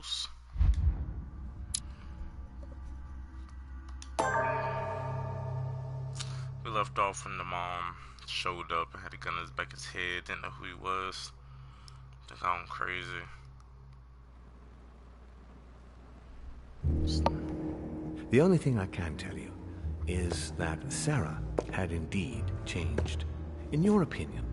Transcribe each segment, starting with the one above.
close. We left off when the mom showed up and had a gun in his back of his head, didn't know who he was. Think I'm crazy. The only thing I can tell you is that Sarah had indeed changed. In your opinion,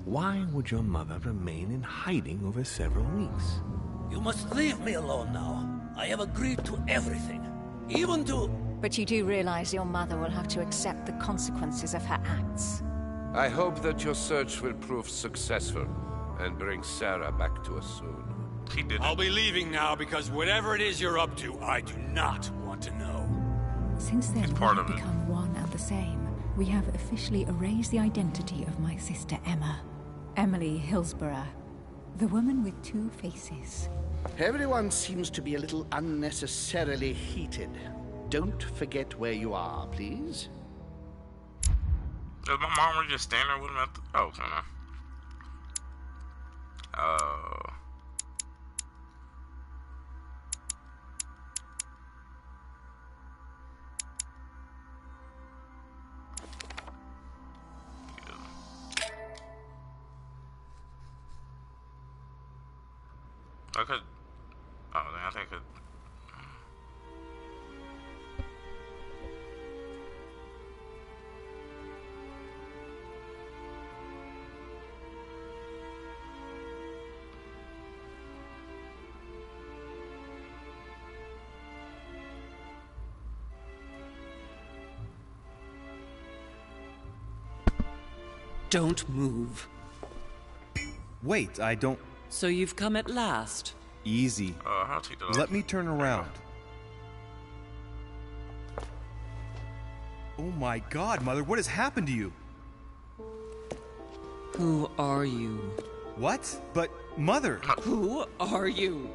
why would your mother remain in hiding over several weeks? You must leave me alone now. I have agreed to everything, even to... But you do realize your mother will have to accept the consequences of her acts. I hope that your search will prove successful and bring Sarah back to us soon. He did. I'll be leaving now because whatever it is you're up to, I do not want to know. Since then, we part have of it. become one and the same. We have officially erased the identity of my sister Emma. Emily Hillsborough. The woman with two faces. Everyone seems to be a little unnecessarily heated. Don't forget where you are, please. Does my mom really just stand there with him at the... Oh, okay, no. I could... Oh, I think I could... Don't move. Wait, I don't... So you've come at last. Easy. I'll take that off. Let me turn around. Oh my god, Mother, what has happened to you? Who are you? What? But, Mother... Who are you?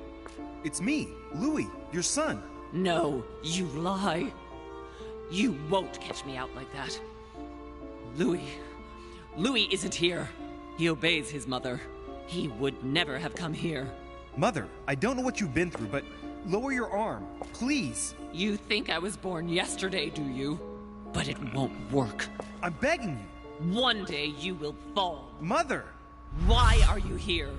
It's me, Louis, your son. No, you lie. You won't catch me out like that. Louis isn't here. He obeys his mother. He would never have come here. Mother, I don't know what you've been through, but lower your arm, please. You think I was born yesterday, do you? But it won't work. I'm begging you. One day you will fall. Mother! Why are you here?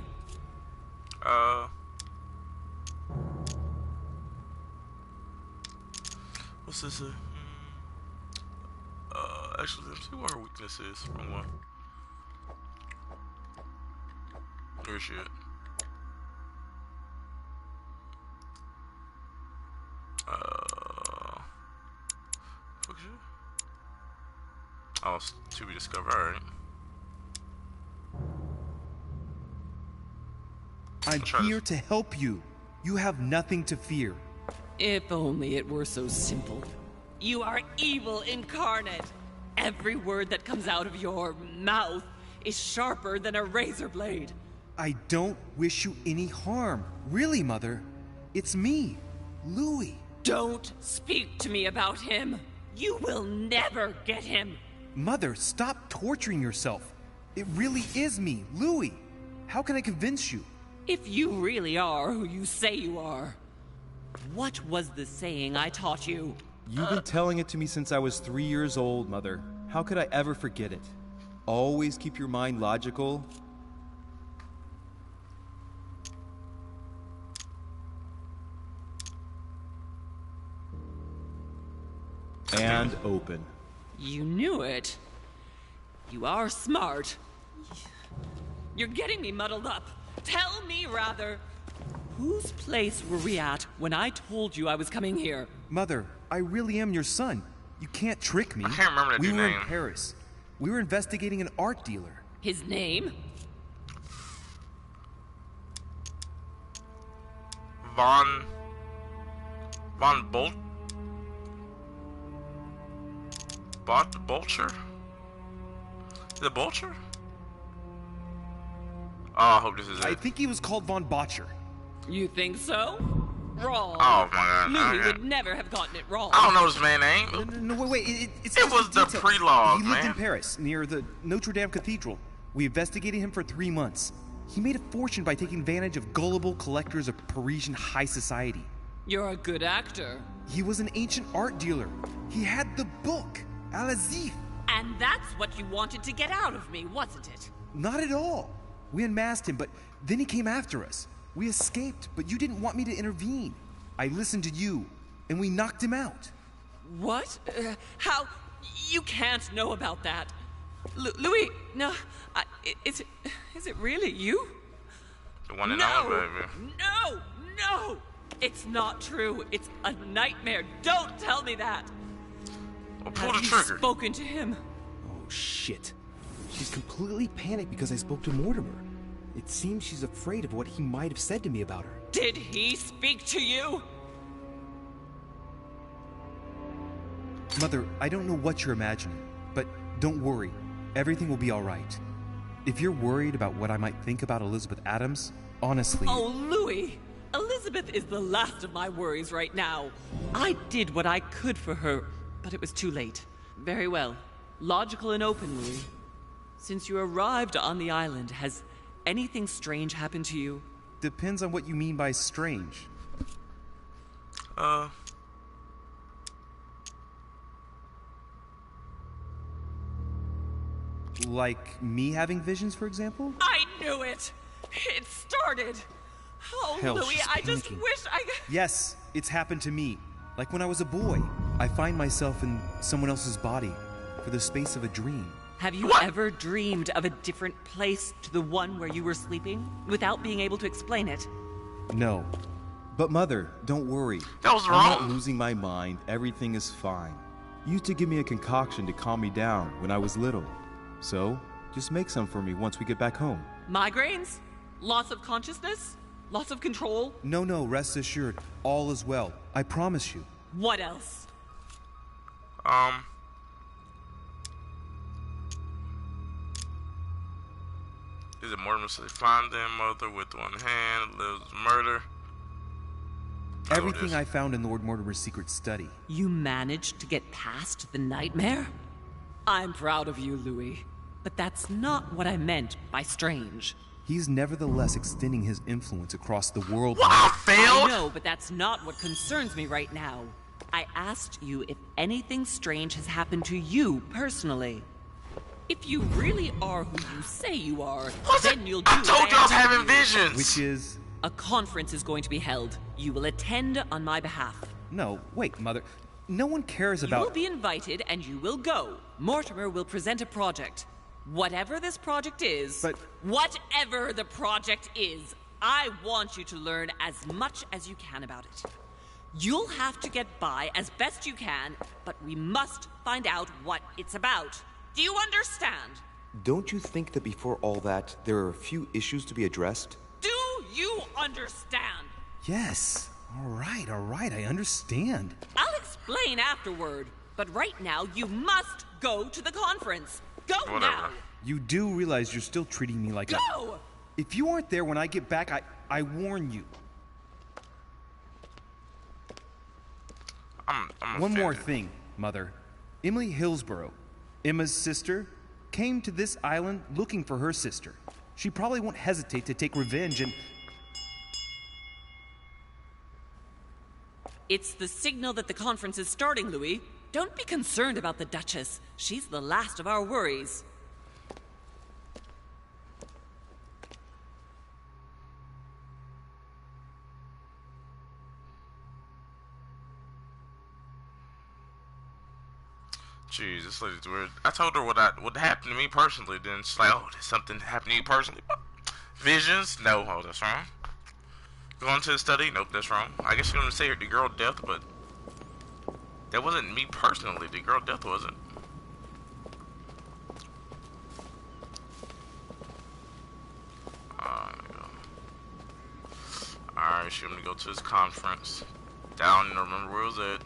What's this? Actually, let's see what her weakness is. Wrong one. Where is she at? Fuck you. Oh, it's to be discovered. Alright. I'm here to help you. You have nothing to fear. If only it were so simple. You are evil incarnate. Every word that comes out of your mouth is sharper than a razor blade. I don't wish you any harm. Really, Mother. It's me, Louis. Don't speak to me about him. You will never get him. Mother, stop torturing yourself. It really is me, Louis. How can I convince you? If you really are who you say you are, what was the saying I taught you? You've been telling it to me since I was 3 years old, Mother. How could I ever forget it? Always keep your mind logical. And open. You knew it. You are smart. You're getting me muddled up. Tell me, rather, whose place were we at when I told you I was coming here? Mother, I really am your son. You can't trick me. I can't remember that We dude's were name. in Paris. We were investigating an art dealer. His name? Von Bolcher? The Bolcher? Oh, I hope this is it. I think he was called Von Botcher. You think so? Wrong. Oh my god. Louis Okay. would never have gotten it wrong. I don't know this man's name. No, wait. It's It just was a the detail. pre-log, He lived man. in Paris, near the Notre Dame Cathedral. We investigated him for 3 months. He made a fortune by taking advantage of gullible collectors of Parisian high society. You're a good actor. He was an ancient art dealer. He had the book, Al-Azif. And that's what you wanted to get out of me, wasn't it? Not at all. We unmasked him, but then he came after us. We escaped, but you didn't want me to intervene. I listened to you, and we knocked him out. What? How? You can't know about that. Louis, no. Is it really you? The one and only, baby. No! It's not true. It's a nightmare. Don't tell me that. Well, pull the Have you trigger. spoken to him? Oh, shit. She's completely panicked because I spoke to Mortimer. It seems she's afraid of what he might have said to me about her. Did he speak to you? Mother, I don't know what you're imagining, but don't worry. Everything will be all right. If you're worried about what I might think about Elizabeth Adams, honestly... Oh, Louis! Elizabeth is the last of my worries right now. I did what I could for her, but it was too late. Very well. Logical and open, Louis. Since you arrived on the island, has anything strange happened to you? Depends on what you mean by strange. Like me having visions, for example? I knew it! It started! Oh, Hell, Louis, she's I just panicking. wish I... Yes, it's happened to me. Like when I was a boy. I find myself in someone else's body for the space of a dream. Have you ever dreamed of a different place to the one where you were sleeping without being able to explain it? No. But Mother, don't worry. That was I'm wrong. not losing my mind. Everything is fine. You used to give me a concoction to calm me down when I was little. So, just make some for me once we get back home. Migraines? Loss of consciousness? Loss of control? No, rest assured. All is well. I promise you. What else? Is it Mortimer said find their mother with one hand, lives murder? Everything I found in Lord Mortimer's secret study. You managed to get past the nightmare? I'm proud of you, Louis. But that's not what I meant by strange. He's nevertheless extending his influence across the world. I know, but that's not what concerns me right now. I asked you if anything strange has happened to you personally. If you really are who you say you are, then you'll do I told you I was having visions! Which is... A conference is going to be held. You will attend on my behalf. No, wait, Mother. No one cares about... You will be invited and you will go. Mortimer will present a project. Whatever this project is... But... Whatever the project is, I want you to learn as much as you can about it. You'll have to get by as best you can, but we must find out what it's about. Do you understand? Don't you think that before all that, there are a few issues to be addressed? Do you understand? Yes. All right, I understand. I'll explain afterward, but right now you must go to the conference. Go now! You do realize you're still treating me like Go! If you aren't there when I get back, I warn you. I'm One more offended. thing, Mother. Emily Hillsborough, Emma's sister, came to this island looking for her sister. She probably won't hesitate to take revenge and... It's the signal that the conference is starting, Louis. Don't be concerned about the Duchess. She's the last of our worries. Jeez, this lady's weird. I told her what happened to me personally. Then she's like, "Oh, did something happen to you personally?" Visions? No. Oh, that's wrong. Going to the study? Nope, that's wrong. I guess you're gonna say the girl death, but that wasn't me personally. The girl death wasn't. Alright, she's gonna go to this conference. Down, I don't remember where it was at.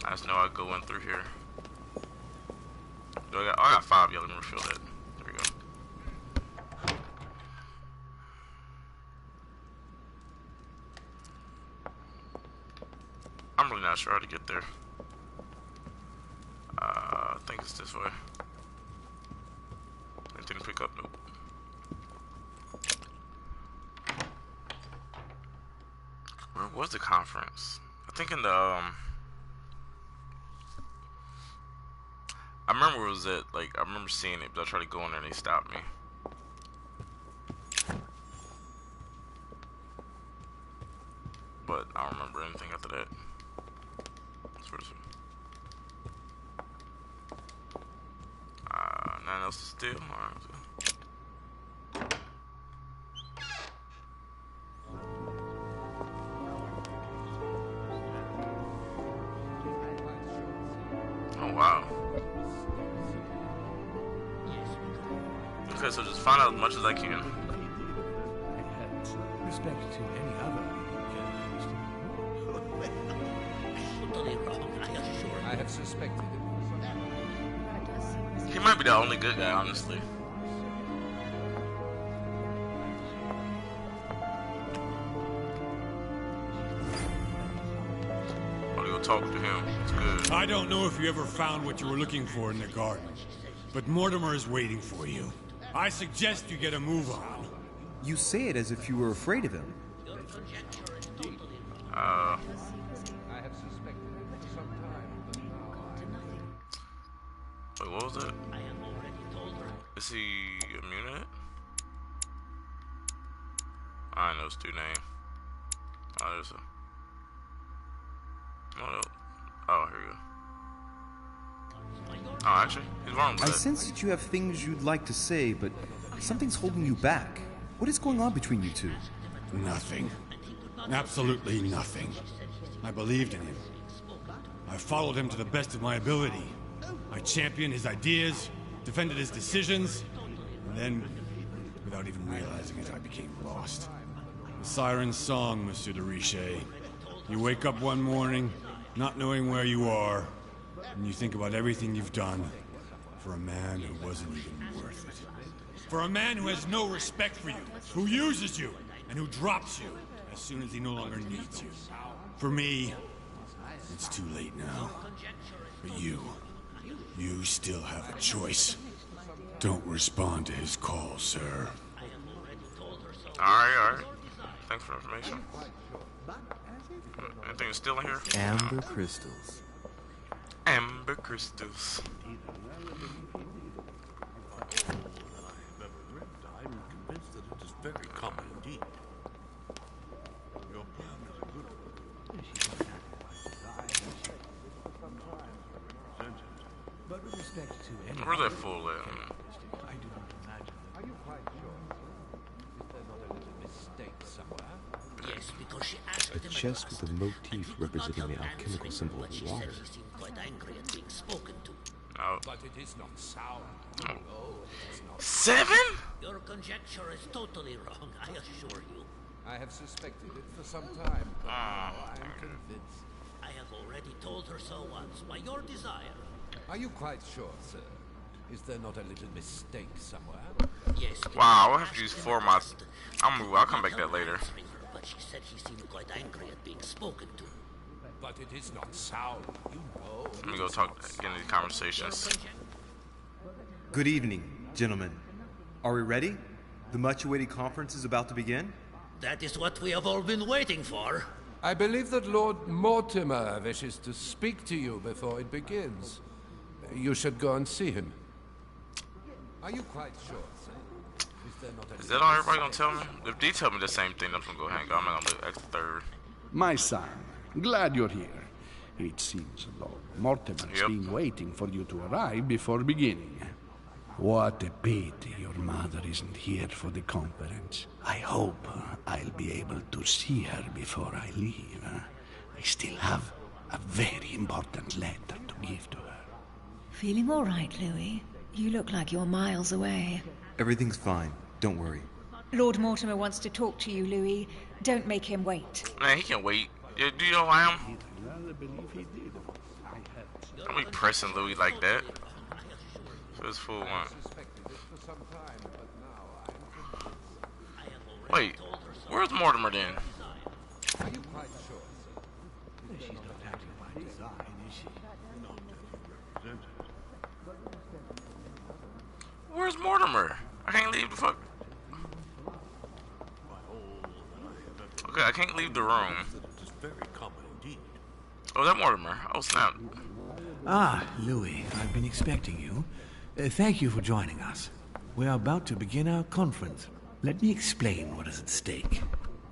I just know I go in through here. I got 5. Y'all let me refill that. There we go. I'm really not sure how to get there. I think it's this way. Anything to pick up? Nope. Where was the conference? I think in the I remember it was at, like, I remember seeing it, but I tried to go in there and they stopped me. But I don't remember anything after that. Nothing else to steal? Alright. Oh, wow. Okay, so just find out as much as I can. Respect to any other Totally wrong, I assure you. I have suspected it. He might be the only good guy, honestly. I'll go talk to him. It's good. I don't know if you ever found what you were looking for in the garden, but Mortimer is waiting for you. I suggest you get a move on. You say it as if you were afraid of him. I have suspected it for some time, but now Wait, what was that? I have already told her. Is he immune to it? I know his two name. Oh, there's a... Oh, no. Oh, here we go. Oh, actually, he's wrong with I that. sense that you have things you'd like to say, but something's holding you back. What is going on between you two? Nothing. Absolutely nothing. I believed in him. I followed him to the best of my ability. I championed his ideas, defended his decisions, and then, without even realizing it, I became lost. The siren's song, Monsieur de Richet. You wake up one morning, not knowing where you are, and you think about everything you've done for a man who wasn't even worth it. For a man who has no respect for you, who uses you, and who drops you as soon as he no longer needs you. For me, it's too late now. But you still have a choice. Don't respond to his call, sir. Alright. Thanks for the information. Anything still in here? amber crystals. Amber crystals. I'm convinced that it is very common indeed. Your plan is a good one. But with respect to any Where's that fool at? I do not imagine. are you quite sure? Is there not a little mistake somewhere? Yes, because she asked A him chest at with last, a motif and he could representing not the help alchemical answering, symbol but of she water. said he seemed quite angry at being spoken to. Oh. But it is not sound. Oh. Oh, it is not. 7? Your conjecture is totally wrong, I assure you. I have suspected it for some time, but now I am convinced. I have already told her so once, by your desire. Are you quite sure, sir? Is there not a little mistake somewhere? Yes. Wow, I'll have to use 4 of my... I'll come back to that later. Answering her, but she said he seemed quite angry at being spoken to. But it is not sound, you know. Let me go talk, get into these conversations. Good evening, gentlemen. Are we ready? The much-awaited conference is about to begin? That is what we have all been waiting for. I believe that Lord Mortimer wishes to speak to you before it begins. You should go and see him. Are you quite sure, sir? Is there not a Is that all everybody gonna tell me? If they tell me the same thing, I'm just gonna go hang out. I'm not gonna look extra third. My son, glad you're here. It seems Lord Mortimer's been waiting for you to arrive before beginning. What a pity your mother isn't here for the conference. I hope I'll be able to see her before I leave. I still have a very important letter to give to her. Feeling all right, Louis? You look like you're miles away. Everything's fine. Don't worry. Lord Mortimer wants to talk to you, Louis. Don't make him wait. Man, he can wait. Yeah, do you know who I am? Don't be pressing Louis like that. So this fool want. Wait, where's Mortimer then? Are you quite sure, sir? She's not acting by design, is she? Where's Mortimer? I can't leave the fuck. Okay, I can't leave the room. very common indeed. Oh, that Mortimer. Oh, snap. Ah, Louis, I've been expecting you. Thank you for joining us. We are about to begin our conference. Let me explain what is at stake.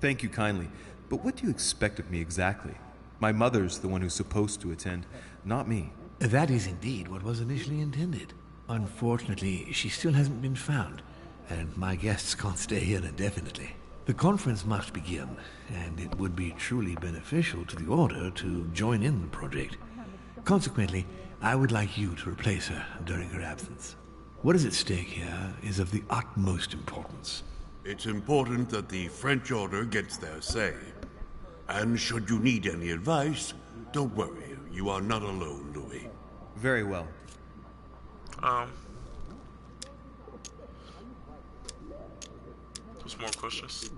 Thank you kindly, but what do you expect of me exactly? My mother's the one who's supposed to attend, not me. That is indeed what was initially intended. Unfortunately, she still hasn't been found, and my guests can't stay here indefinitely. The conference must begin, and it would be truly beneficial to the Order to join in the project. Consequently, I would like you to replace her during her absence. What is at stake here is of the utmost importance. It's important that the French Order gets their say. And should you need any advice, don't worry. You are not alone, Louis. Very well. There's more questions.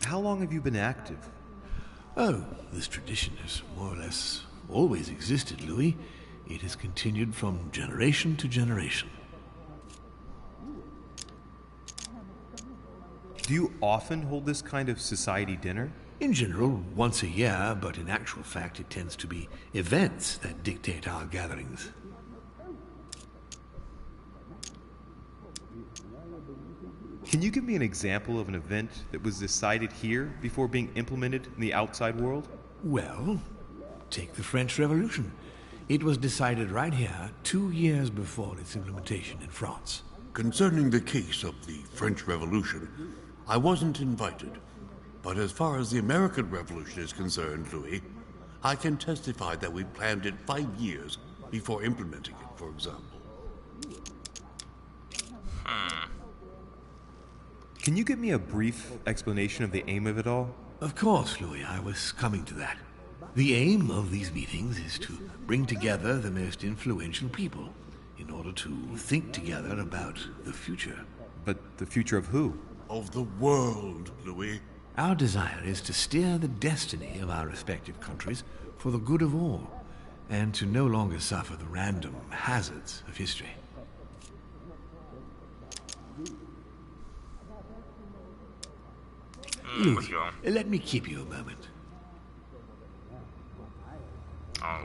How long have you been active? Oh, this tradition has more or less always existed, Louis. It has continued from generation to generation. Do you often hold this kind of society dinner? In general, once a year, but in actual fact it tends to be events that dictate our gatherings. Can you give me an example of an event that was decided here before being implemented in the outside world? Well, take the French Revolution. It was decided right here 2 years before its implementation in France. Concerning the case of the French Revolution, I wasn't invited. But as far as the American Revolution is concerned, Louis, I can testify that we planned it 5 years before implementing it, for example. Can you give me a brief explanation of the aim of it all? Of course, Louis, I was coming to that. The aim of these meetings is to bring together the most influential people in order to think together about the future. But the future of who? Of the world, Louis. Our desire is to steer the destiny of our respective countries for the good of all, and to no longer suffer the random hazards of history. Louis, let me keep you a moment.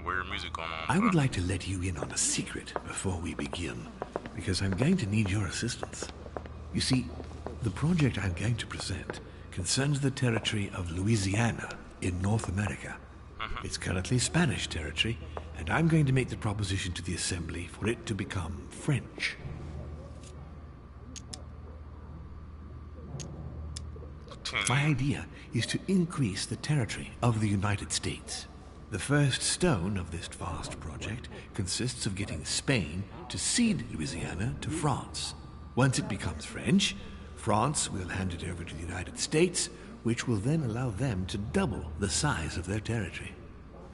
Weird music going on. I would like to let you in on a secret before we begin, because I'm going to need your assistance. You see, the project I'm going to present concerns the territory of Louisiana in North America. It's currently Spanish territory, and I'm going to make the proposition to the Assembly for it to become French. My idea is to increase the territory of the United States. The first stone of this vast project consists of getting Spain to cede Louisiana to France. Once it becomes French, France will hand it over to the United States, which will then allow them to double the size of their territory.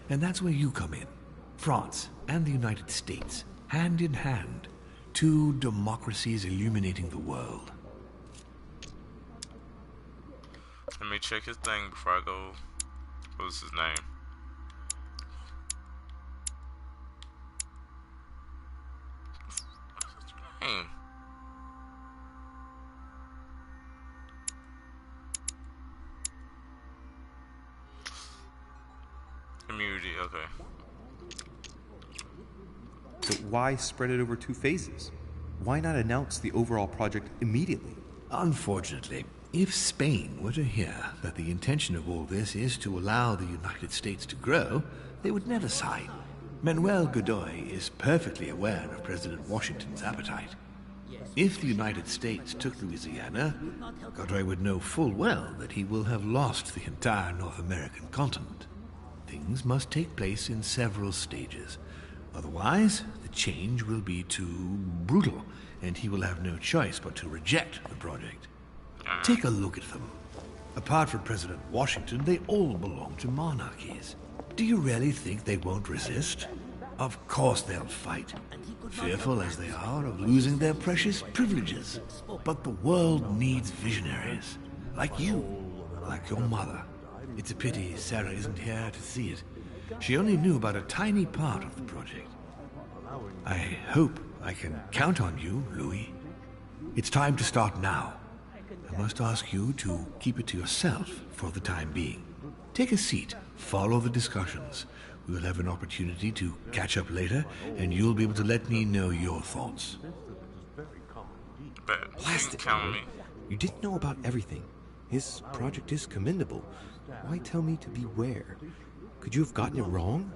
And that's where you come in. France and the United States, hand in hand, two democracies illuminating the world. Let me check his thing before I go. What's his name? What's his name? Community, okay. But why spread it over 2 phases? Why not announce the overall project immediately? Unfortunately, if Spain were to hear that the intention of all this is to allow the United States to grow, they would never sign. Manuel Godoy is perfectly aware of President Washington's appetite. If the United States took Louisiana, Godoy would know full well that he will have lost the entire North American continent. Things must take place in several stages. Otherwise, the change will be too brutal, and he will have no choice but to reject the project. Take a look at them. Apart from President Washington, they all belong to monarchies. Do you really think they won't resist? Of course they'll fight, fearful as they are of losing their precious privileges. But the world needs visionaries, like you, like your mother. It's a pity Sarah isn't here to see it. She only knew about a tiny part of the project. I hope I can count on you, Louis. It's time to start now. I must ask you to keep it to yourself for the time being. Take a seat, follow the discussions. We will have an opportunity to catch up later, and you'll be able to let me know your thoughts. Blast it, Lord. You didn't know about everything. His project is commendable. Why tell me to beware? Could you have gotten it wrong?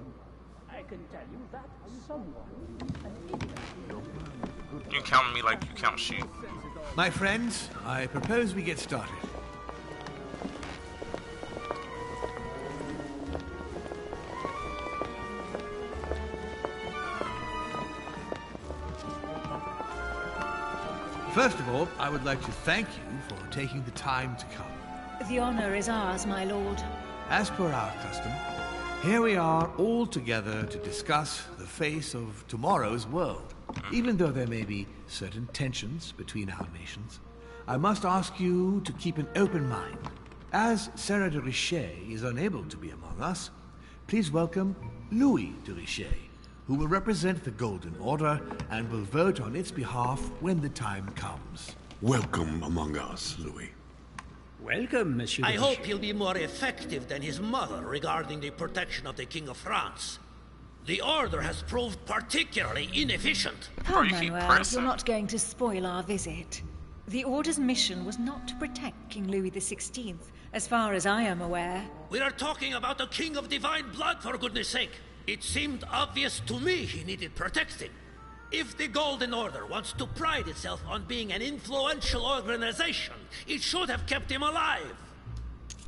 I can tell you that someone. You can count me like you count sheep. My friends, I propose we get started. First of all, I would like to thank you for taking the time to come. The honor is ours, my lord. As per our custom, here we are all together to discuss the face of tomorrow's world. Even though there may be certain tensions between our nations, I must ask you to keep an open mind. As Sarah de Richet is unable to be among us, please welcome Louis de Richet, who will represent the Golden Order and will vote on its behalf when the time comes. Welcome among us, Louis. Welcome, Monsieur. I hope he'll be more effective than his mother regarding the protection of the King of France. The Order has proved particularly inefficient. Come, Manuel, you're not going to spoil our visit. The Order's mission was not to protect King Louis XVI, as far as I am aware. We are talking about a king of divine blood, for goodness sake. It seemed obvious to me he needed protecting. If the Golden Order wants to pride itself on being an influential organization, it should have kept him alive.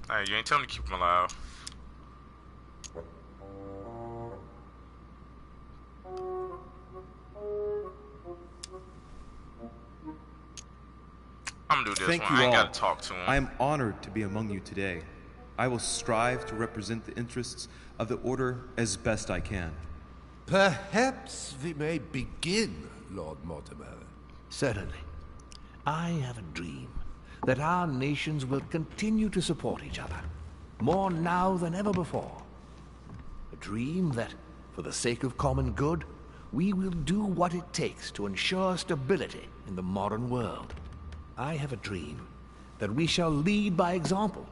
Hey, you ain't telling me to keep him alive. I'm gonna do this Thank one. you I ain't all. gotta talk to him. I am honored to be among you today. I will strive to represent the interests of the Order as best I can. Perhaps we may begin, Lord Mortimer. Certainly. I have a dream that our nations will continue to support each other, more now than ever before. A dream that, for the sake of common good, we will do what it takes to ensure stability in the modern world. I have a dream that we shall lead by example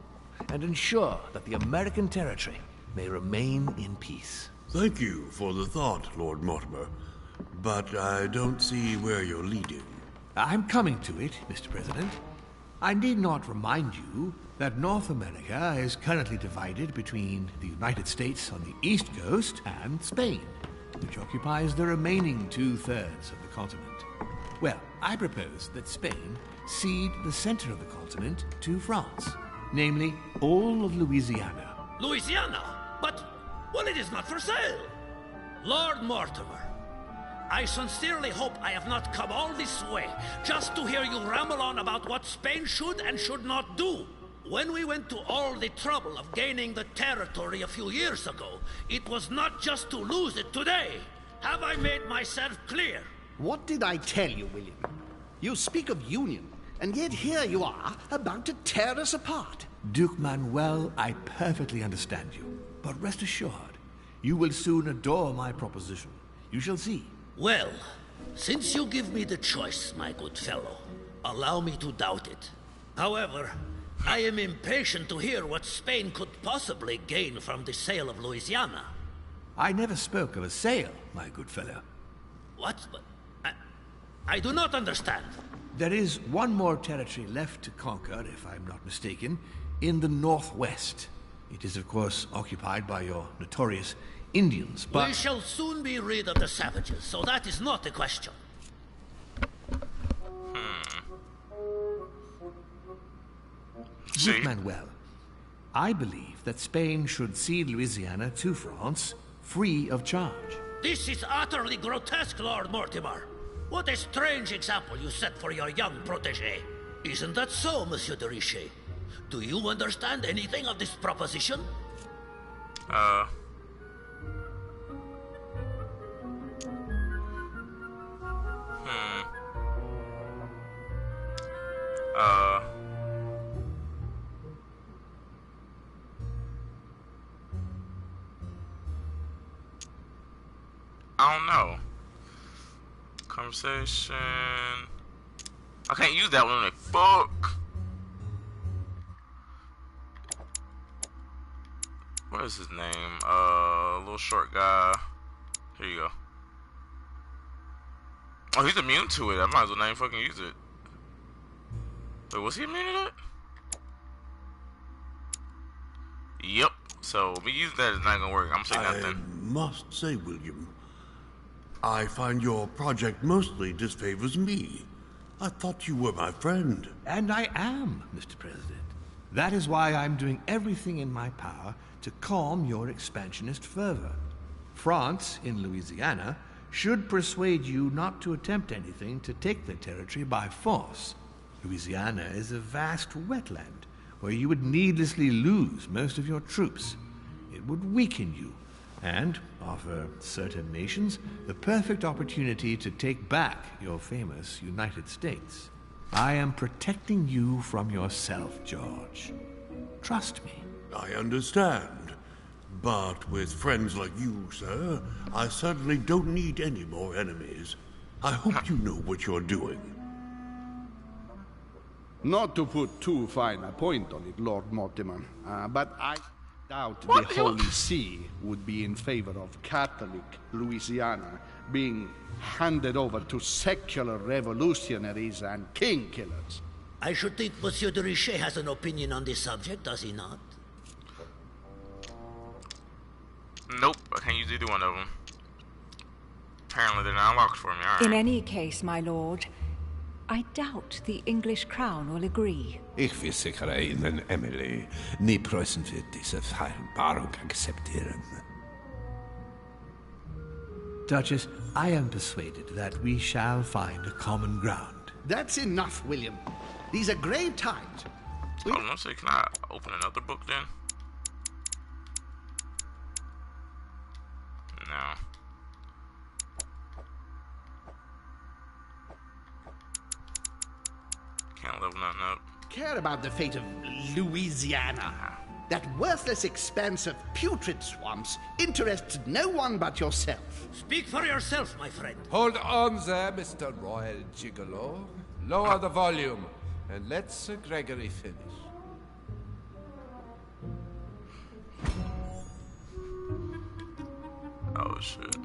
and ensure that the American territory may remain in peace. Thank you for the thought, Lord Mortimer, but I don't see where you're leading. I'm coming to it, Mr. President. I need not remind you that North America is currently divided between the United States on the east coast and Spain, which occupies the remaining 2/3 of the continent. Well, I propose that Spain cede the center of the continent to France, namely all of Louisiana. Louisiana? But, well, it is not for sale. Lord Mortimer, I sincerely hope I have not come all this way just to hear you ramble on about what Spain should and should not do. When we went to all the trouble of gaining the territory a few years ago, it was not just to lose it today. Have I made myself clear? What did I tell you, William? You speak of union, and yet here you are, about to tear us apart. Duke Manuel, I perfectly understand you. But rest assured, you will soon adore my proposition. You shall see. Well, since you give me the choice, my good fellow, allow me to doubt it. However, I am impatient to hear what Spain could possibly gain from the sale of Louisiana. I never spoke of a sale, my good fellow. What? I do not understand. There is one more territory left to conquer, if I'm not mistaken, in the northwest. It is, of course, occupied by your notorious Indians, but... We shall soon be rid of the savages, so that is not a question. Duke Manuel, I believe that Spain should cede Louisiana to France free of charge. This is utterly grotesque, Lord Mortimer. What a strange example you set for your young protégé. Isn't that so, Monsieur de Richet? Do you understand anything of this proposition? I don't know. Conversation. I can't use that one. Fuck. What is his name? Little short guy. Here you go. Oh, he's immune to it. I might as well not even fucking use it. Wait, was he immune to that? Yep. So me using that is not gonna work. I'm saying nothing. I must say, William, I find your project mostly disfavors me. I thought you were my friend. And I am, Mr. President. That is why I'm doing everything in my power to calm your expansionist fervor. France, in Louisiana, should persuade you not to attempt anything to take the territory by force. Louisiana is a vast wetland where you would needlessly lose most of your troops. It would weaken you and offer certain nations the perfect opportunity to take back your famous United States. I am protecting you from yourself, George. Trust me. I understand. But with friends like you, sir, I certainly don't need any more enemies. I hope you know what you're doing. Not to put too fine a point on it, Lord Mortimer, but I doubt the Holy See would be in favor of Catholic Louisiana being handed over to secular revolutionaries and king killers. I should think Monsieur de Richet has an opinion on this subject, does he not? Nope, I can't use either one of them. Apparently they're not unlocked for me. All right. In any case, my lord, I doubt the English crown will agree. Ich versichere Ihnen, Emily, nie Preußen wird diese Vereinbarung akzeptieren. Duchess, I am persuaded that we shall find a common ground. That's enough, William. These are grave times. Hold on a second, can I open another book then? No. Can't level nothing up. Care about the fate of Louisiana. That worthless expanse of putrid swamps interests no one but yourself. Speak for yourself, my friend. Hold on there, Mr. Royal Gigolo. Lower the volume, and let Sir Gregory finish. Oh, shit.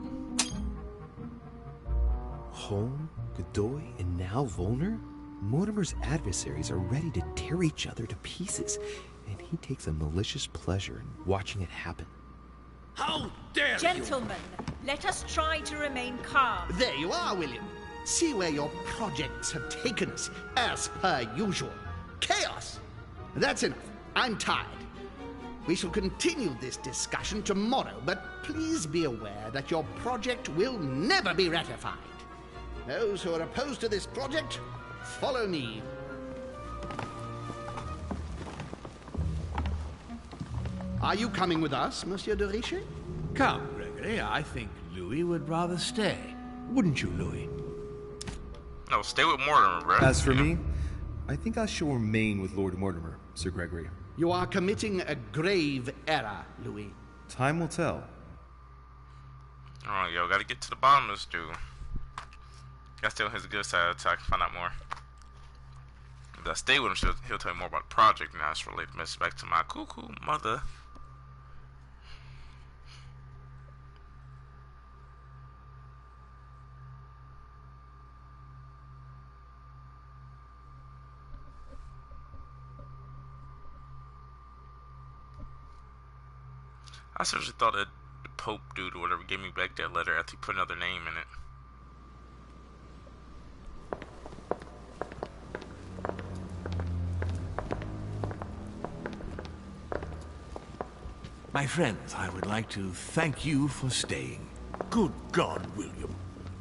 Holm, Godoy, and now Volner? Mortimer's adversaries are ready to tear each other to pieces, and he takes a malicious pleasure in watching it happen. How dare Gentlemen, let us try to remain calm. There you are, William. See where your projects have taken us, as per usual. Chaos! That's enough. I'm tired. We shall continue this discussion tomorrow, but please be aware that your project will never be ratified. Those who are opposed to this project, follow me. Are you coming with us, Monsieur de Richet? Come, Gregory. I think Louis would rather stay. Wouldn't you, Louis? No, stay with Mortimer, bro. As for me, I think I shall remain with Lord Mortimer, Sir Gregory. You are committing a grave error, Louis. Time will tell. Alright, yo, gotta get to the bottom of this dude. Gotta stay on his good side so I can find out more. If I stay with him, he'll tell me more about the project, and that's related to message back to my cuckoo mother. I seriously thought that the Pope dude or whatever gave me back that letter after he put another name in it. My friends, I would like to thank you for staying. Good God, William.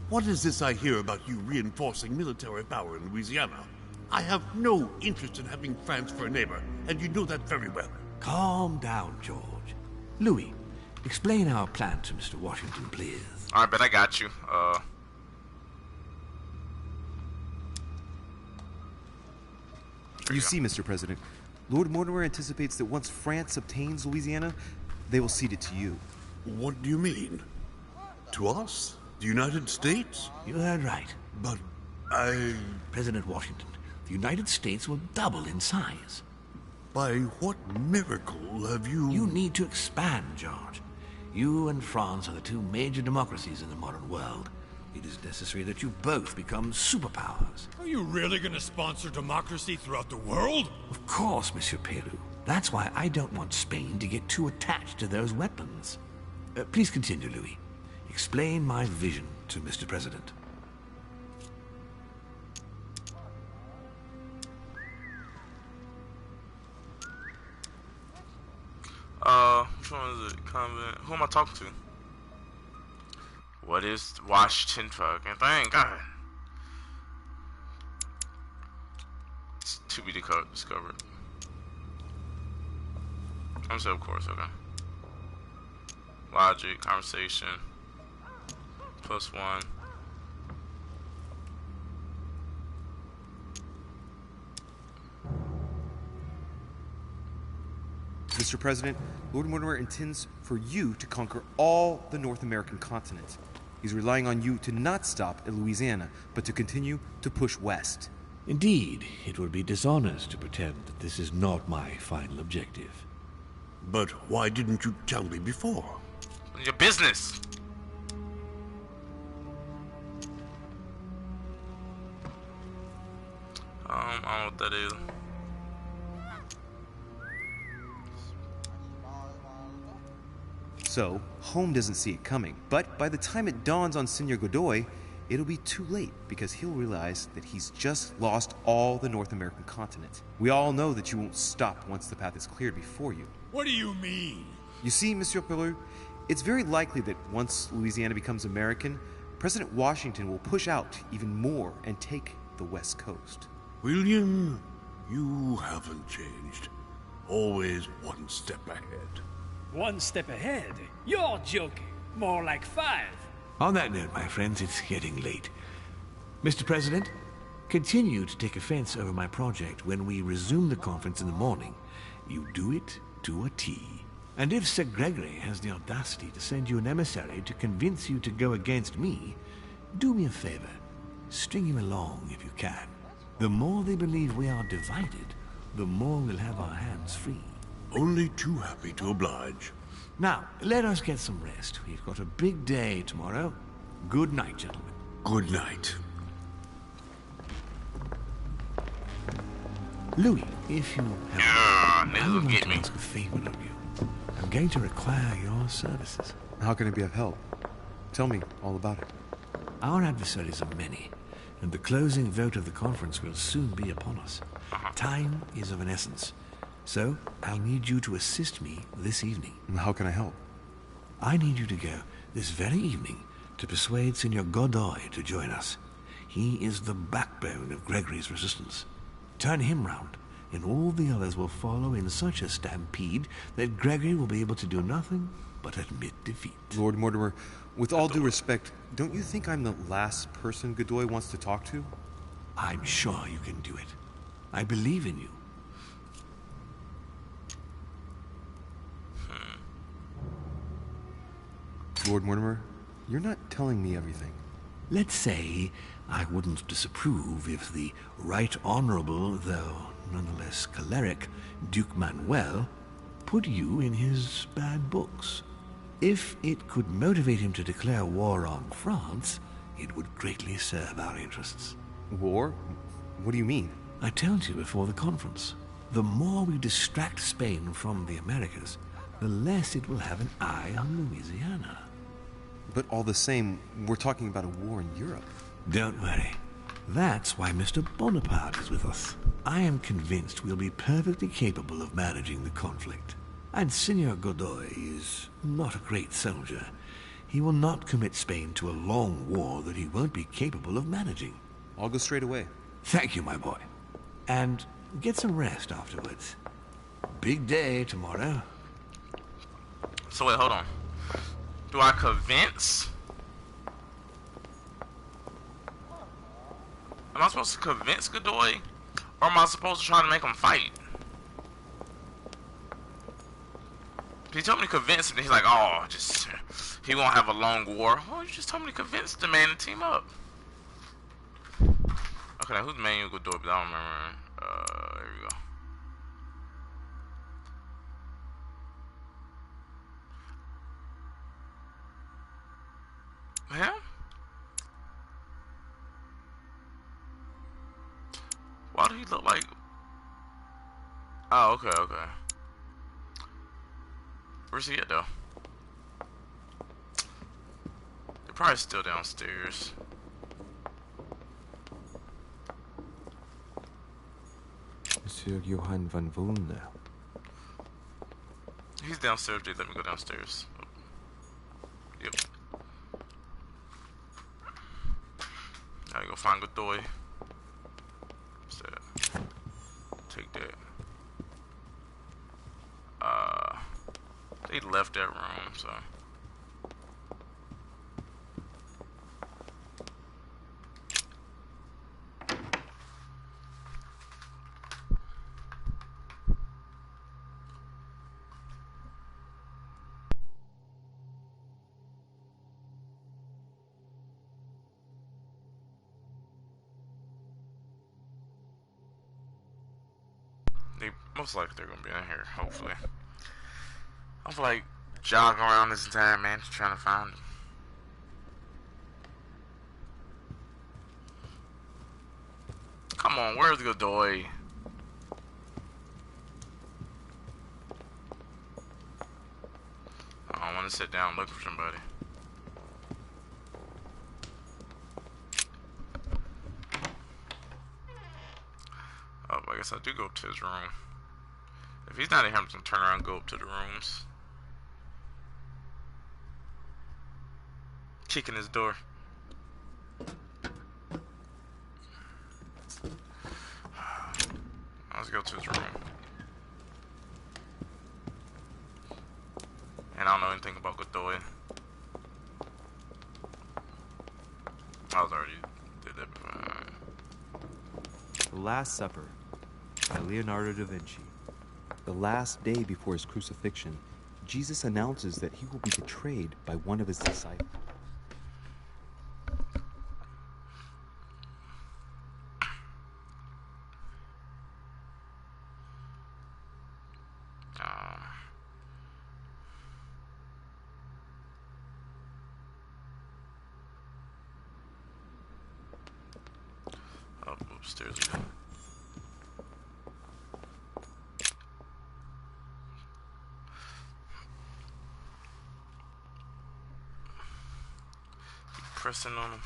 What is this I hear about you reinforcing military power in Louisiana? I have no interest in having France for a neighbor, and you know that very well. Calm down, George. Louis, explain our plan to Mr. Washington, please. Alright, bet I got you. You see, Mr. President, Lord Mortimer anticipates that once France obtains Louisiana, they will cede it to you. What do you mean? To us? The United States? You heard right. But President Washington, the United States will double in size. By what miracle have you... You need to expand, George. You and France are the two major democracies in the modern world. It is necessary that you both become superpowers. Are you really going to sponsor democracy throughout the world? Of course, Monsieur Peru. That's why I don't want Spain to get too attached to those weapons. Please continue, Louis. Explain my vision to Mr. President. Which one is it? Convent. Who am I talking to? What is Washington fucking thing? God. It's to be discovered. I'm saying, of course, okay. Logic, conversation. +1. Mr. President, Lord Mortimer intends for you to conquer all the North American continent. He's relying on you to not stop at Louisiana, but to continue to push west. Indeed, it would be dishonest to pretend that this is not my final objective. But why didn't you tell me before? Your business. I don't know what that is. So, Home doesn't see it coming, but by the time it dawns on Senor Godoy, it'll be too late because he'll realize that he's just lost all the North American continent. We all know that you won't stop once the path is cleared before you. What do you mean? You see, Monsieur Peru, it's very likely that once Louisiana becomes American, President Washington will push out even more and take the West Coast. William, you haven't changed. Always one step ahead. One step ahead? You're joking. More like 5. On that note, my friends, it's getting late. Mr. President, continue to take offense over my project when we resume the conference in the morning. You do it to a T. And if Sir Gregory has the audacity to send you an emissary to convince you to go against me, do me a favor. String him along if you can. The more they believe we are divided, the more we'll have our hands free. Only too happy to oblige. Now, let us get some rest. We've got a big day tomorrow. Good night, gentlemen. Good night. Louis, if you have... I would like to ask a favor of you. I'm going to require your services. How can it be of help? Tell me all about it. Our adversaries are many, and the closing vote of the conference will soon be upon us. Time is of an essence. So, I'll need you to assist me this evening. How can I help? I need you to go this very evening to persuade Senor Godoy to join us. He is the backbone of Gregory's resistance. Turn him round, and all the others will follow in such a stampede that Gregory will be able to do nothing but admit defeat. Lord Mortimer, with all due respect, don't you think I'm the last person Godoy wants to talk to? I'm sure you can do it. I believe in you. Lord Mortimer, you're not telling me everything. Let's say I wouldn't disapprove if the Right Honorable, though nonetheless choleric, Duke Manuel put you in his bad books. If it could motivate him to declare war on France, it would greatly serve our interests. War? What do you mean? I told you before the conference. The more we distract Spain from the Americas, the less it will have an eye on Louisiana. But all the same, we're talking about a war in Europe. Don't worry. That's why Mr. Bonaparte is with us. I am convinced we'll be perfectly capable of managing the conflict. And Senor Godoy is not a great soldier. He will not commit Spain to a long war that he won't be capable of managing. I'll go straight away. Thank you, my boy. And get some rest afterwards. Big day tomorrow. So wait, hold on. Do I convince? Am I supposed to convince Godoy? Or am I supposed to try to make him fight? He told me to convince him, and he's like, oh, just, he won't have a long war. Oh, you just told me to convince the man to team up. Okay, now who's manual good door? But I don't remember. There we go. Yeah? Why do he look like... Oh, okay, okay. Where's he at, though? They're probably still downstairs. Monsieur Johann van Vulner. He's downstairs. They let me go downstairs. Oh. Yep. Gotta go find Godoy. What's that? Take that. They left that room, so. They most likely they're gonna be in here, hopefully. I'm like jogging around this entire mansion trying to find him. Come on, where's Godoy? I want to sit down and look for somebody. Oh, I guess I do go up to his room. If he's not in here, I'm just gonna turn around and go up to the rooms. Kicking his door. Let's go to his room. And I don't know anything about Godoy. I was already did that before. The Last Supper by Leonardo da Vinci. The last day before his crucifixion, Jesus announces that he will be betrayed by one of his disciples. Up upstairs again. Pressing on him.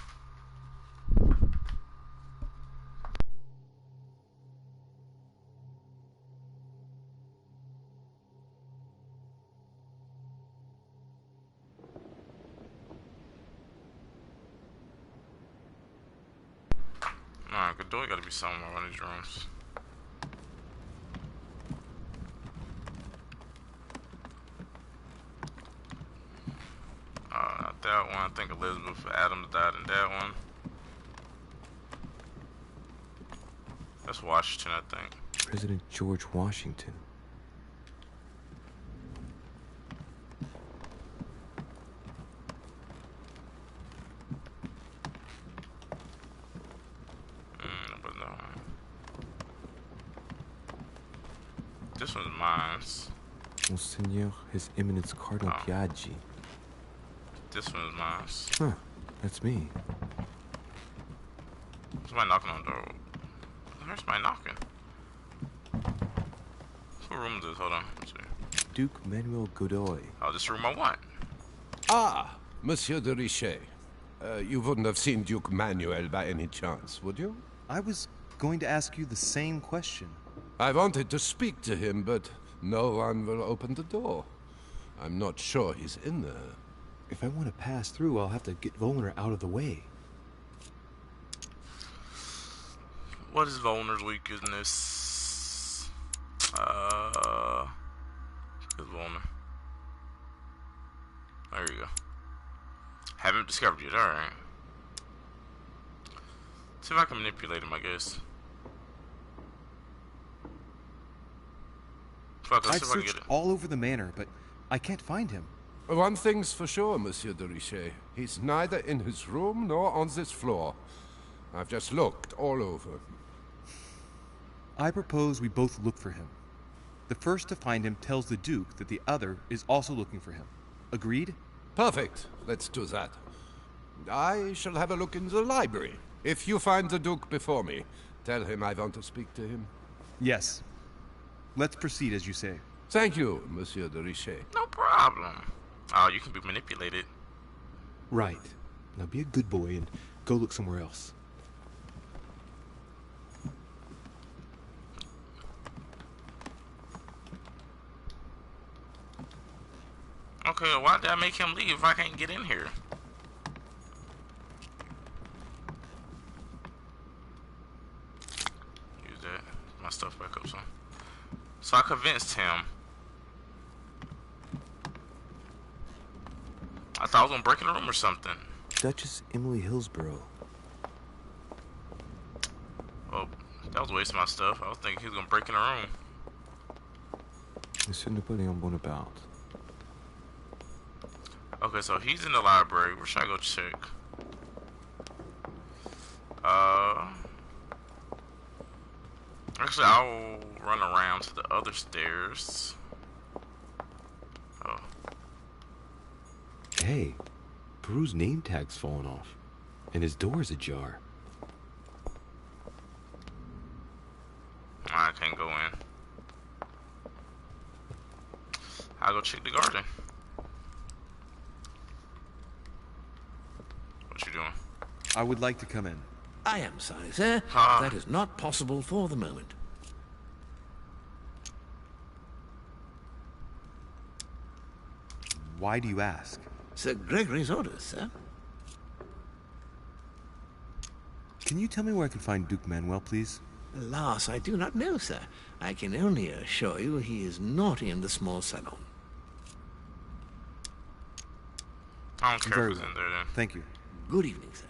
Nah, Godoy gotta be somewhere in these rooms. Not that one. I think Elizabeth Adams died in that one. That's Washington, I think. President George Washington. But no. This one's mine. Monseigneur, His Eminence Cardinal Piaggi. This one's mine. Huh, that's me. Somebody knocking on the door. There's somebody knocking. What room is this? Hold on. Let's see. Duke Manuel Godoy. Oh, this room I want. Ah, Monsieur de Richet. You wouldn't have seen Duke Manuel by any chance, would you? I was going to ask you the same question. I wanted to speak to him, but no one will open the door. I'm not sure he's in there. If I want to pass through, I'll have to get Volner out of the way. What is Volner's weakness? Is Volner. There you go. Haven't discovered yet, alright. See if I can manipulate him, I guess. I've searched all over the manor, but I can't find him. One thing's for sure, Monsieur de Richet. He's neither in his room nor on this floor. I've just looked all over. I propose we both look for him. The first to find him tells the Duke that the other is also looking for him. Agreed? Perfect. Let's do that. I shall have a look in the library. If you find the Duke before me, tell him I want to speak to him. Yes. Let's proceed as you say. Thank you, Monsieur de Richet. No problem. Oh, you can be manipulated. Right. Now be a good boy and go look somewhere else. Okay, why did I make him leave if I can't get in here? Use that. My stuff back up, so I convinced him. I thought I was gonna break in the room or something. Duchess Emily Hillsborough. Oh, that was a waste of my stuff. I was thinking he was gonna break in the room. Monsieur Napoleon Bonaparte. Okay, so he's in the library. Where should I go check? Actually, I'll run around to the other stairs. Oh. Hey, Peru's name tag's fallen off, and his door's ajar. I can't go in. I'll go check the garden. What you doing? I would like to come in. I am sorry, sir. That is not possible for the moment. Why do you ask? Sir Gregory's orders, sir. Can you tell me where I can find Duke Manuel, please? Alas, I do not know, sir. I can only assure you he is not in the small salon. I don't care Very who's well. in there then. Thank you. Good evening, sir.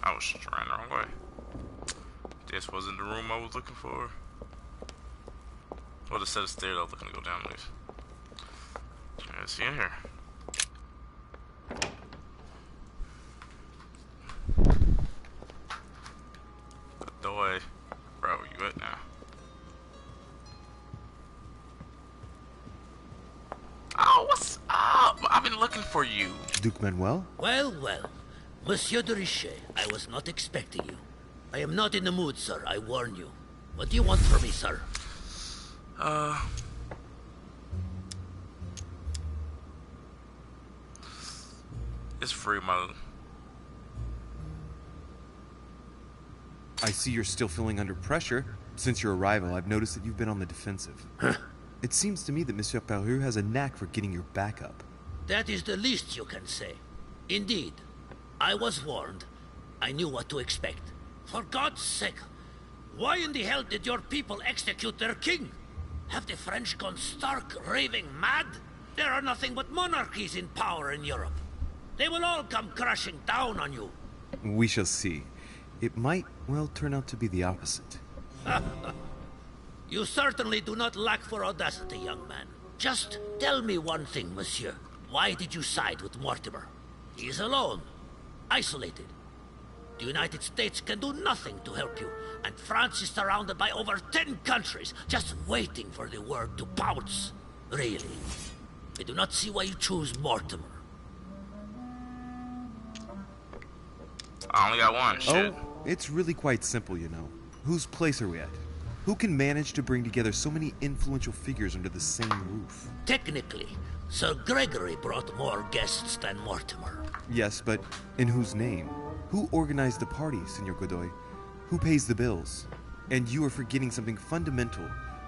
I was just ran the wrong way. This wasn't the room I was looking for. Well, the set of stairs I was looking to go down with. Let's see in here. Godoy. Bro, where you at now? Oh, what's up? I've been looking for you. Duke Manuel? Well, well. Monsieur de Richet, I was not expecting you. I am not in the mood, sir. I warn you. What do you want from me, sir? It's free mode. I see you're still feeling under pressure. Since your arrival, I've noticed that you've been on the defensive. It seems to me that Monsieur Peru has a knack for getting your back up. That is the least you can say. Indeed. I was warned. I knew what to expect. For God's sake, why in the hell did your people execute their king? Have the French gone stark, raving mad? There are nothing but monarchies in power in Europe. They will all come crashing down on you. We shall see. It might, well, turn out to be the opposite. You certainly do not lack for audacity, young man. Just tell me one thing, monsieur. Why did you side with Mortimer? He is alone, isolated. The United States can do nothing to help you, and France is surrounded by over 10 countries, just waiting for the word to pounce. Really, I do not see why you choose Mortimer. I only got one, shit. Oh, it's really quite simple, you know. Whose place are we at? Who can manage to bring together so many influential figures under the same roof? Technically, Sir Gregory brought more guests than Mortimer. Yes, but in whose name? Who organized the party, Senor Godoy? Who pays the bills? And you are forgetting something fundamental.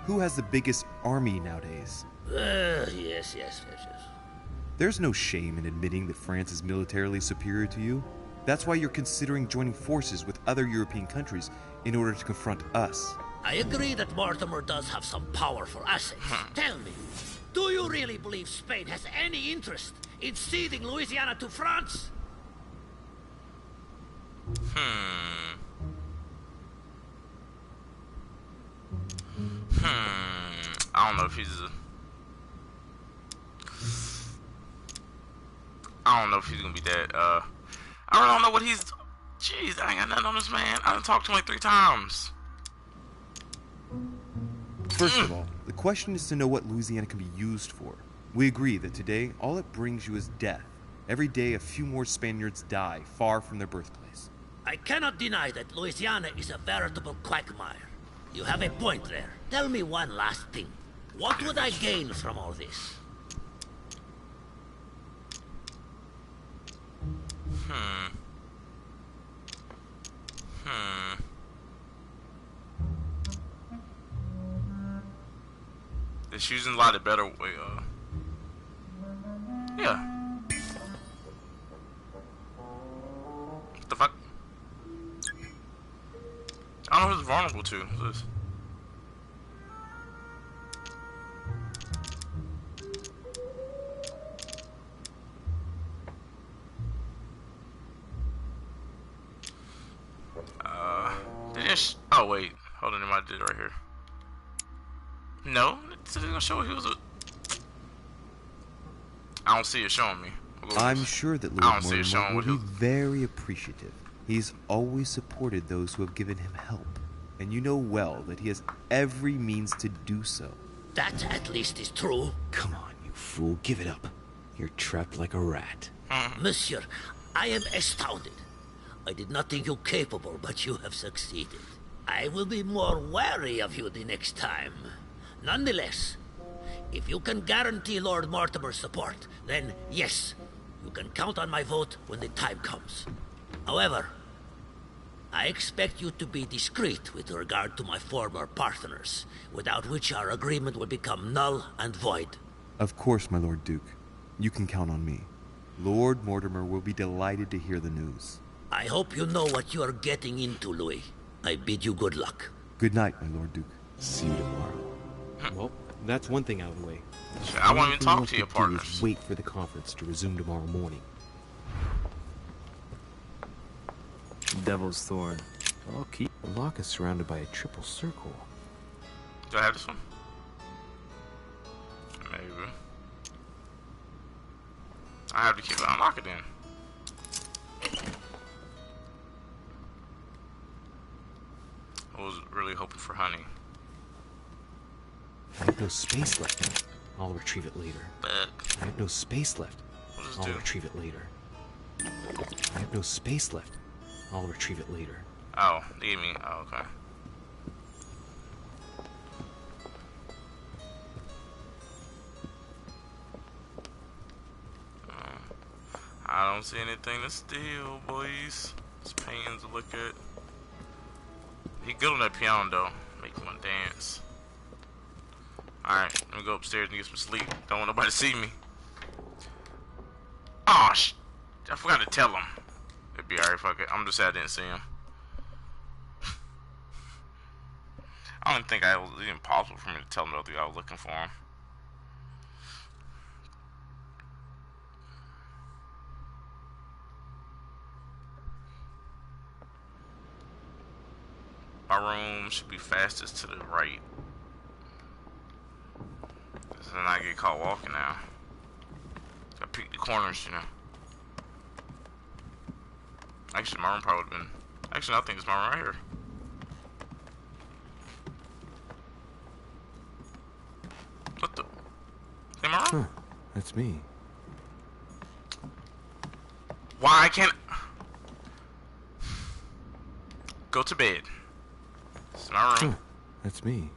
Who has the biggest army nowadays? Yes. There's no shame in admitting that France is militarily superior to you. That's why you're considering joining forces with other European countries in order to confront us. I agree that Mortimer does have some powerful assets. Tell me, do you really believe Spain has any interest in ceding Louisiana to France? I don't know if he's I don't know if he's gonna be that I don't know what he's Jeez, I ain't got nothing on this man. I done talked to him like 3 times. First of all, the question is to know what Louisiana can be used for. We agree that today, all it brings you is death. Every day, a few more Spaniards die far from their birthplace. I cannot deny that Louisiana is a veritable quagmire. You have a point there. Tell me one last thing. What would I gain from all this? It's using a lot of better way. Yeah. What the fuck? I don't know who's vulnerable to. Who's this? Oh wait, hold on, I might did it right here. No, it's gonna show he was a. I don't see it showing me. I'm sure that Lord Mortimer will be very appreciative. He's always supported those who have given him help, and you know well that he has every means to do so. That at least is true. Come on, you fool, give it up. You're trapped like a rat. Monsieur, I am astounded. I did not think you capable, but you have succeeded. I will be more wary of you the next time. Nonetheless, if you can guarantee Lord Mortimer's support, then yes, you can count on my vote when the time comes. However, I expect you to be discreet with regard to my former partners, without which our agreement will become null and void. Of course, my Lord Duke. You can count on me. Lord Mortimer will be delighted to hear the news. I hope you know what you are getting into, Louis. I bid you good luck. Good night, my Lord Duke. See you tomorrow. Well, that's one thing out of the way. I won't even talk to your partners. Wait for the conference to resume tomorrow morning. Devil's Thorn. I'll keep. The lock is surrounded by a triple circle. Do I have this one? Maybe. I have to keep it unlocked it then. I was really hoping for honey. I have no space left. I'll retrieve it later. I have no space left. I'll retrieve it later. I have no space left. I'll retrieve it later. Oh, leave me. Oh, okay. I don't see anything to steal, boys. It's paintings to look at. He good on that piano though. Make him dance. Alright, let me go upstairs and get some sleep. Don't want nobody to see me. Oh, I forgot to tell him. It'd be alright, fuck it. I'm just sad I didn't see him. I don't think it was even possible for me to tell him that I was looking for him. My room should be fastest to the right. So then I get caught walking now. Gotta peek the corners, you know. Actually, my room probably would've been. Actually, I think it's my room right here. What the? Is my room? That's me. Why can't. Go to bed. It's my room. That's me.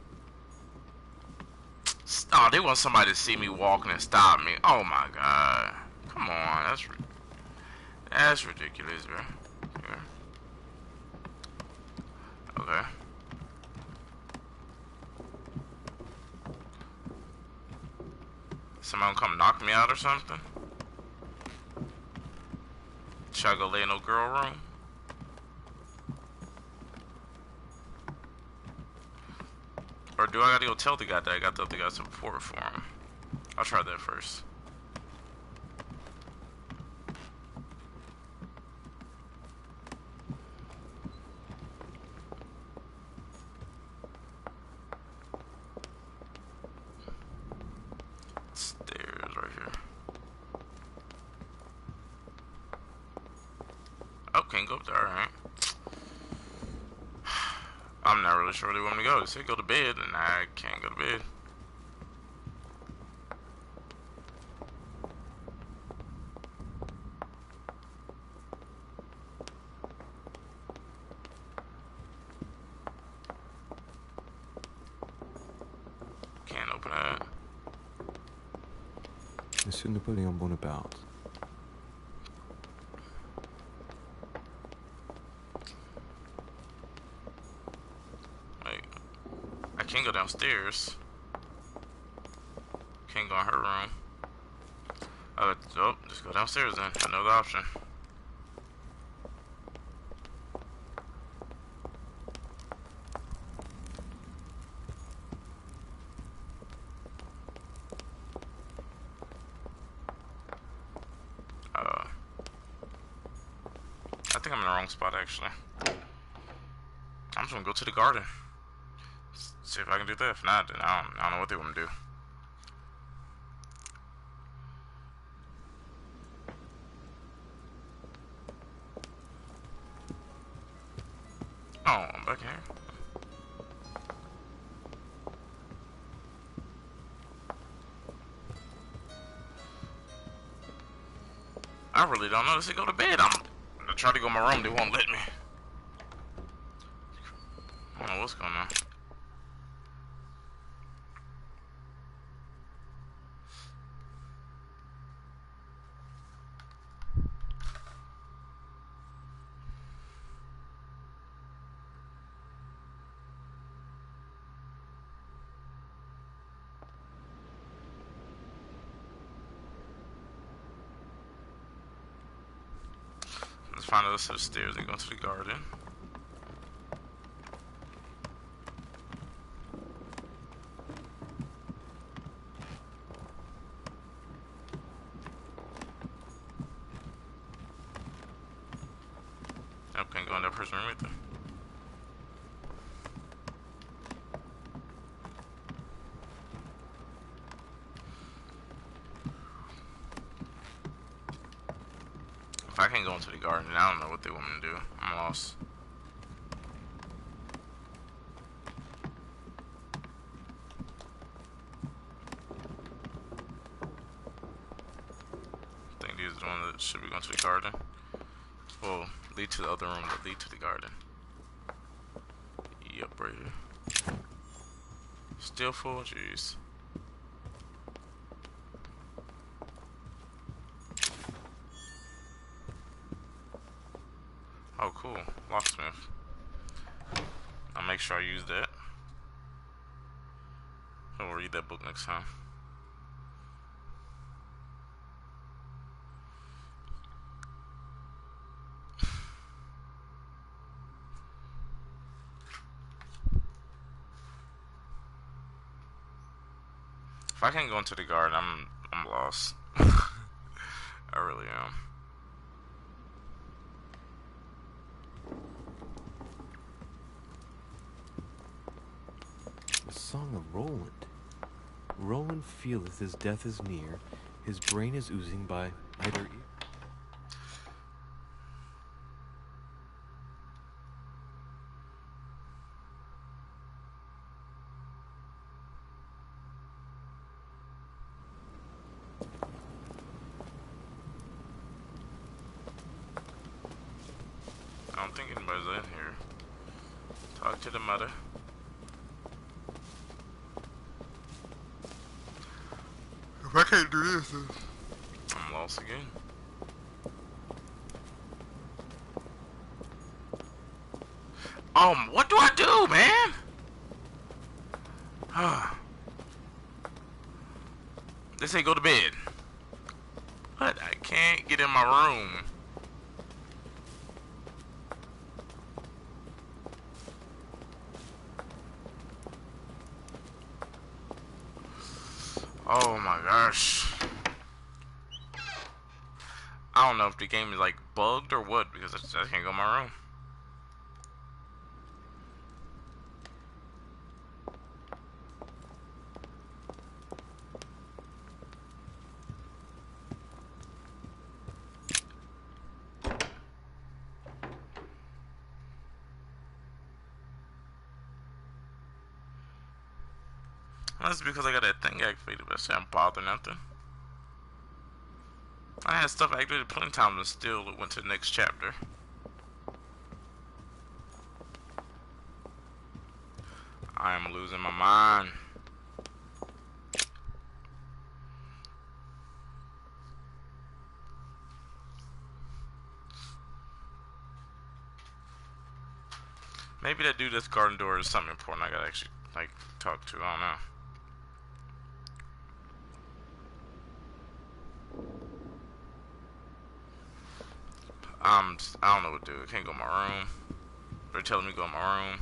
Oh, they want somebody to see me walking and stop me. Oh my god. Come on, that's ridiculous, bro. Here. Okay. Someone come knock me out or something? Should I go lay in no girl room? Or do I gotta go tell the guy that I got the other guy support for him? I'll try that first. Stairs right here. Oh, can't go up there, alright. I'm not really sure where they want me to go. They say go to bed, and I can't go to bed. Can't open that. Monsieur Napoléon Bonaparte. Wait, I can't go downstairs. Can't go in her room. Oh, just go downstairs then. Another option. I think I'm in the wrong spot actually. I'm just gonna go to the garden. See if I can do that. If not, then I don't know what they want to do. Oh, I'm back here. I really don't know. They say go to bed. I'm gonna try to go in my room. They won't let me. I don't know what's going on. Let's find another set of stairs and go to the garden. Nope, can't go in that person's room either. If I can't go into the garden, I don't know what they want me to do. I'm lost. I think these are the ones that should be going to the garden. Well, lead to the other room that lead to the garden. Yep, right here. Still full? Jeez. Oh, cool. Locksmith. I'll make sure I use that. I'll read that book next time. If I can't go into the garden, I'm lost. I really am. The Song of Roland. Roland feeleth his death is near, his brain is oozing by either ear. I don't think anybody's in here. Talk to the mother. If I can't do this, then I'm lost again. What do I do, man? They say go to bed. But I can't get in my room. Oh my gosh. I don't know if the game is like bugged or what because I can't go in my room. That's because I got that thing activated, but that shouldn't bother nothing. I had stuff activated plenty of times and still went to the next chapter. I am losing my mind. Maybe that dude that's guarding door is something important I gotta actually like talk to. I don't know. I don't know what to do. I can't go in my room. They're telling me to go in my room.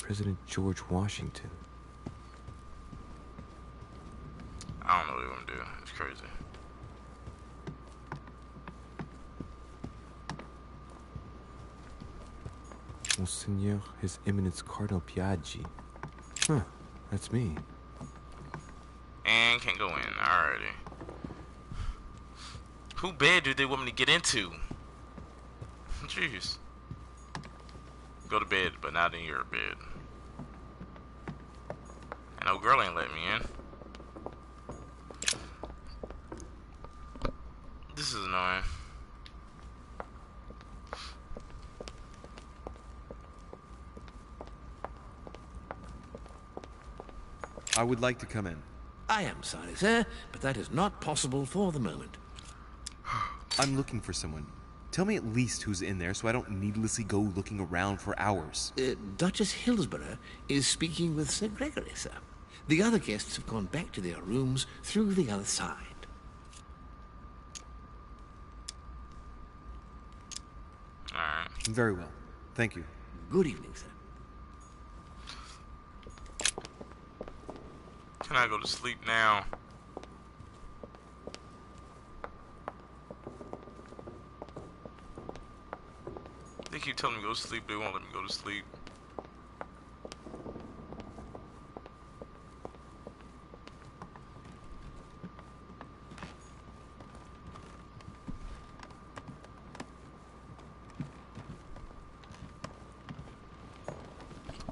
President George Washington. I don't know what they want to do. It's crazy. Monseigneur, His Eminence Cardinal Piaggi. Huh, that's me. And can't go in. Alrighty. Who bed do they want me to get into? Jeez. Go to bed, but not in your bed. And no girl ain't let me in. This is annoying. I would like to come in. I am sorry, sir, but that is not possible for the moment. I'm looking for someone. Tell me at least who's in there so I don't needlessly go looking around for hours. Duchess Hillsborough is speaking with Sir Gregory, sir. The other guests have gone back to their rooms through the other side. Alright. Very well. Thank you. Good evening, sir. Can I go to sleep now? They keep telling me to go to sleep, they won't let me go to sleep.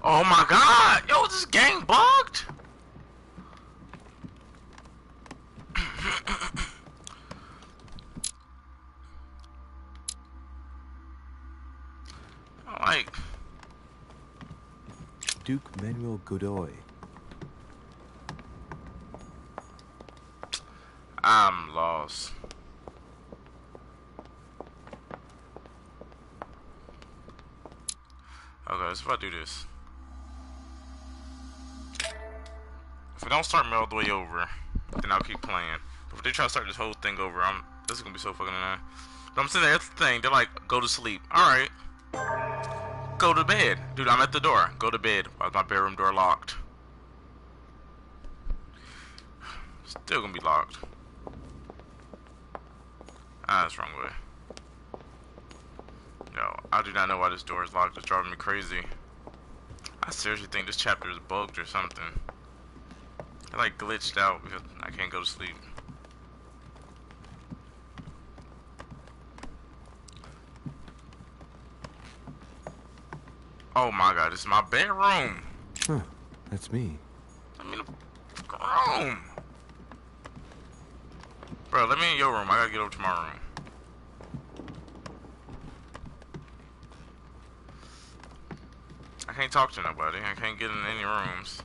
Oh my god! Yo, is this game bugged? Like Duke Manuel Godoy. I'm lost. Okay, so if I do this. If I don't start me all the way over, then I'll keep playing. But if they try to start this whole thing over, this is gonna be so fucking annoying. But I'm sitting there, that's the thing, they're like, go to sleep. Alright. Go to bed. Dude, I'm at the door. Go to bed. Why is my bedroom door locked? Still gonna be locked. Ah, that's the wrong way. Yo, I do not know why this door is locked. It's driving me crazy. I seriously think this chapter is bugged or something. I like glitched out because I can't go to sleep. Oh my god, this is my bedroom. Huh, that's me. Let me in the room. Bro, let me in your room. I gotta get over to my room. I can't talk to nobody. I can't get in any rooms.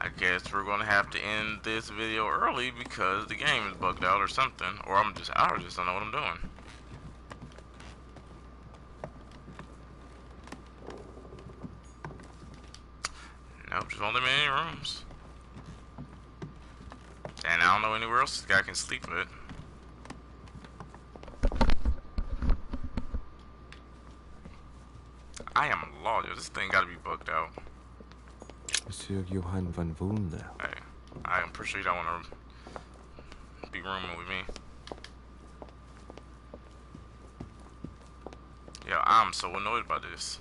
I guess we're gonna have to end this video early because the game is bugged out or something. Or I just don't know what I'm doing. Nope, just won't let me in any rooms. And I don't know anywhere else this guy can sleep at. I am lost. This thing gotta be bugged out. Monsieur Johann van Wunder. Hey, I am pretty sure you don't want to be rooming with me. Yeah, I'm so annoyed by this.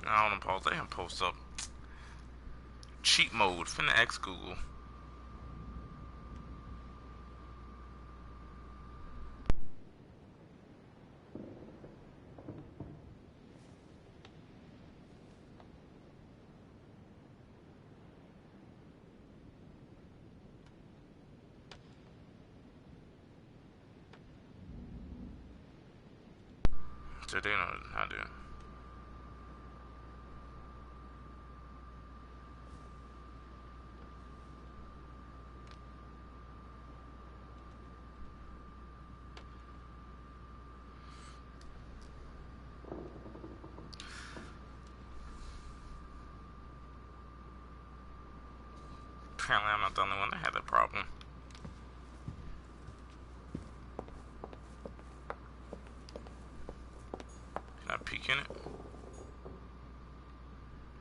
I don't pause. They have post up. Cheat mode. Finna X Google. So they know how to do it. Apparently I'm not the only one that had that problem. Can I peek in it?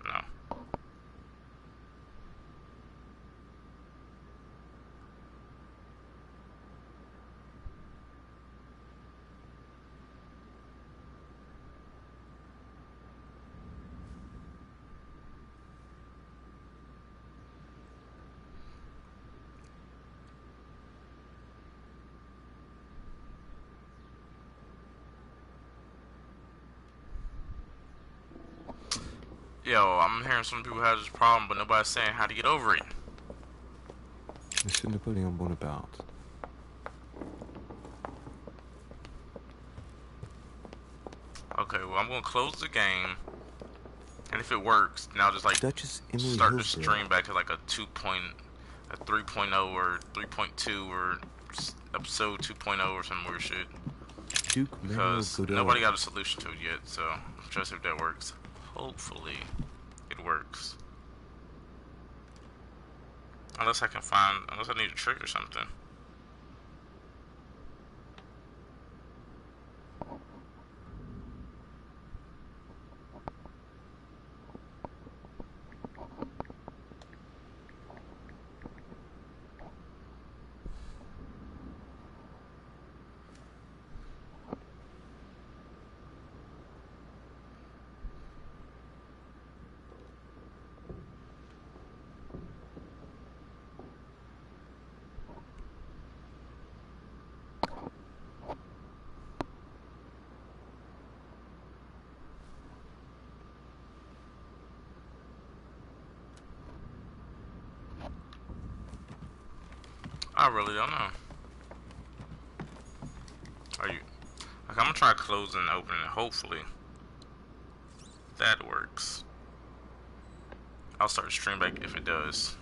No. Yo, I'm hearing some people have this problem, but nobody's saying how to get over it. Monsieur Napoléon Bonaparte. Okay, well, I'm gonna close the game, and if it works, now just like Duchess Emily start the Hillsborough. stream back to like a 3.0 or 3.2 or episode 2.0 or some weird shit. Duke Because Manuel nobody Godoy. got a solution to it yet, so I'm trying to see if that works. Hopefully, it works. Unless I need a trick or something. I really don't know. Are you? Like, I'm gonna try closing and opening it. Hopefully, that works. I'll start the stream back if it does.